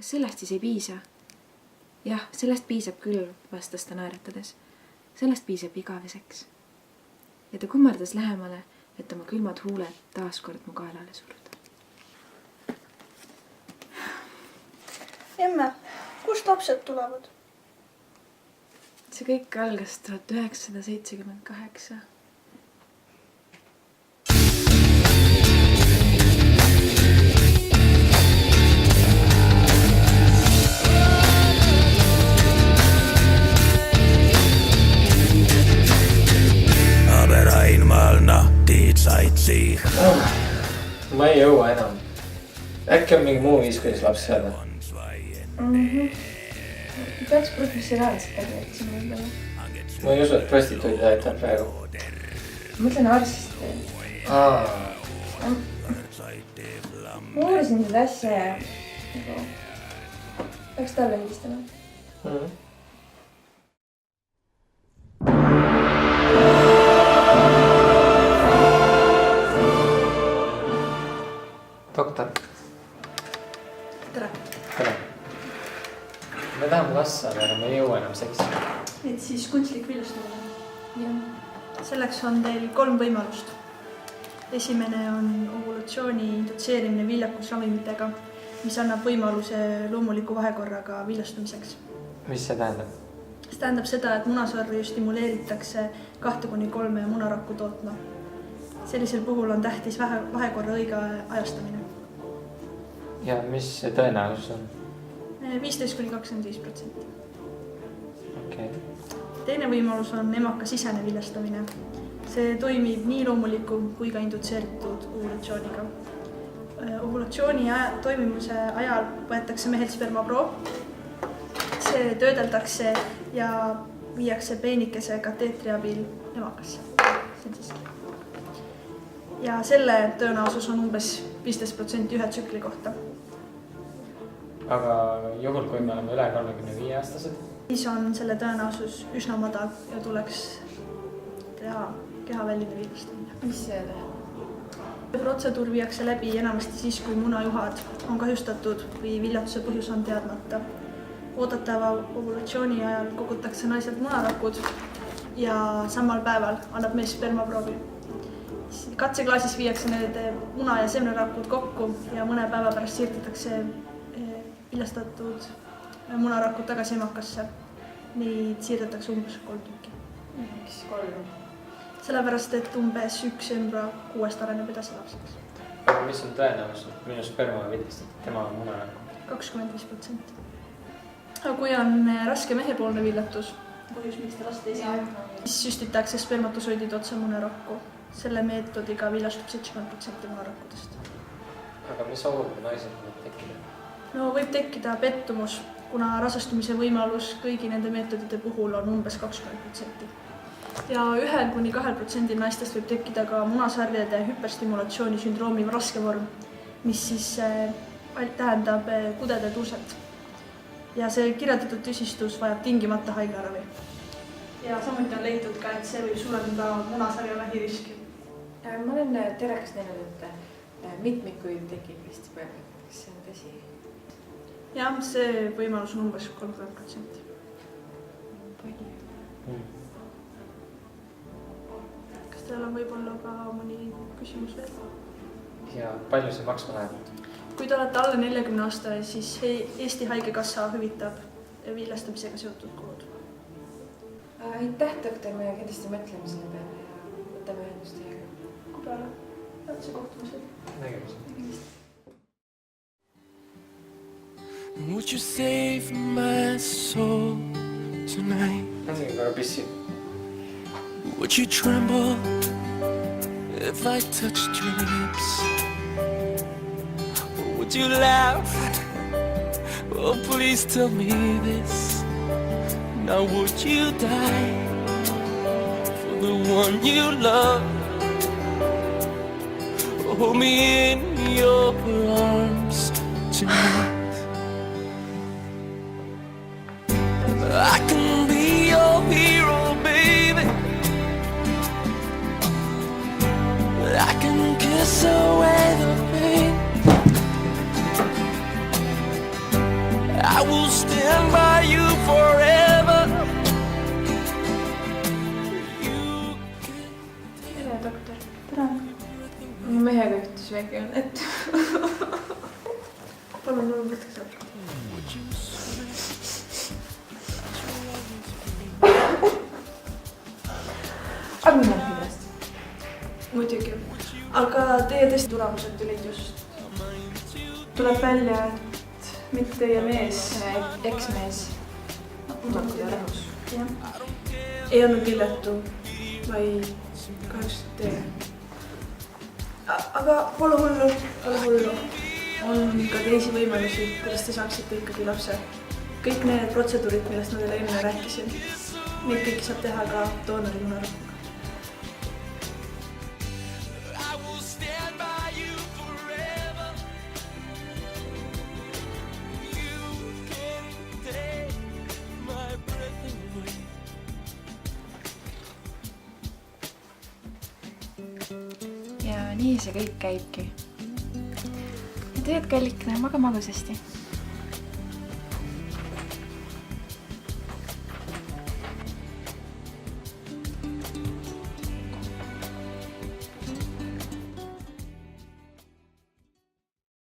kas sellest siis ei piisa? Jah, sellest piisab küll, vastas ta naeratades. Sellest piisab igaveseks. Ja ta kummardas lähemale, et oma külmad huuled taaskord mu kaelale suruda. Emme, kust lapsed tulevad? See kõik algas 1978. Aber einmal nach die Zeit sich. Ma ei jõua enam. Äkki on mingi muu viis, kuidas lapsi saada? Peaks professionaalselt läbi otsima võib-olla. Ma ei usu, et prostituudid aitab praegu. Mõtlen arsti. Ma uurisin seda asja ja peaks talle helistama. Doktor. Tere. Tere. Me tahame last saada, aga me ei jõua enam seksi. Et siis kunstlik villustamine. Jah. Selleks on teil 3 võimalust. Esimene on ovulatsiooni indutseerimine viljakusravimitega, mis annab võimaluse loomuliku vahekorraga viljastamiseks. Mis see tähendab? See tähendab seda, et munasarju stimuleeritakse 2-3 munarakku tootma. Sellisel puhul on tähtis vahekorra õige ajastamine. Ja mis see tõenäosus on? 15-25%. Okei. Teine võimalus on emaka sisene viljastamine. See toimib nii loomuliku kui ka indutseeritud ovulatsiooniga. Ovulatsiooni toimimise ajal võetakse mehelt spermaproov. See töödeldakse ja viiakse peenikese kateetri abil emakasse. See on siiski. Ja selle tõenäosus on umbes 15% ühe tsükli kohta. Aga juhul, kui me oleme üle 35 aastased? Siis on selle tõenäosus üsna madal ja tuleks teha kehaväline viljastamine. Mis see tähendab? Protseduur viiakse läbi enamasti siis, kui munajuhad on kahjustatud või viljatuse põhjus on teadmata. Oodatava ovulatsiooni ajal kogutakse naiselt munarakud ja samal päeval annab mees spermaproovi. Katseklaasis viiakse need muna- ja seemnerakud kokku ja mõne päeva pärast siirdatakse viljastatud munarakud tagasi emakasse. Nii siirdatakse umbes 3 tükki. Miks 3? Sellepärast, et umbes 1 embra 6 areneb edasi lapseks. Aga mis on tõenäosus, et minu sperma viljastatud tema munarakku? 25%. Aga kui on raske mehepoolne viljatus, põhjus miks ta last ei saa, siis süstitakse spermatosoidid otse munarakku. Selle meetodiga viljastub 70% munarakkudest. Aga mis ohud naised võib tekkida? No võib tekkida pettumus, kuna rasestumise võimalus kõigi nende meetodite puhul on umbes 20%. Ja 1-2% naistest võib tekkida ka munasarjade hüperstimulatsiooni sündroomi raske vorm, mis siis tähendab kudede tuuset. Ja see kirjeldatud tüsistus vajab tingimata haiglaravi. Ja samuti on leitud ka, et see võib suurendada munasarja vähiriski. Ma olen telekas näinud, et mitmikuid tekib vist palju. Kas see on tõsi? Jah, see võimalus on umbes 30%. Kas teil on võib-olla ka mõni küsimus veel? Ja palju see maksma läheb? Kui te olete alla 40 aasta, siis Eesti Haigekassa hüvitab viljastamisega seotud kulud. Aitäh, doktor, me kindlasti mõtleme selle peale ja võtame ühendust teiega. Kui peale? Tähtsa kohtumisel. Nägemisel. Would you save my soul tonight? Ongi väga pissi. Would you tremble if I touched your lips? Or would you laugh? Oh, please tell me this. Now would you die for the one you love? Hold me in your arms tonight. I can be your hero, baby. I can kiss away the pain. I will stand by you forever. You tere, doktor. tere. mu mehega juhtus väike õnnetus. Palun, võtke sealt. aga mina olen hüvast. Muidugi. Aga teie testi tulemused tulid just. Tuleb välja, et mitte teie mees. Eksmees. nakkuda rahus. Jah. Ei olnud Villetu, vaid kahjuks teie. Aga pole hullu, ole hullu. On ka teisi võimalusi, kuidas te saaksite ikkagi lapse. Kõik need protseduurid, millest ma teile enne rääkisin, neid kõiki saab teha ka doonori munarakuga. I will stand by you forever. You can take my breath away. ja nii see kõik käibki. ja teed, kallikene, maga magusasti.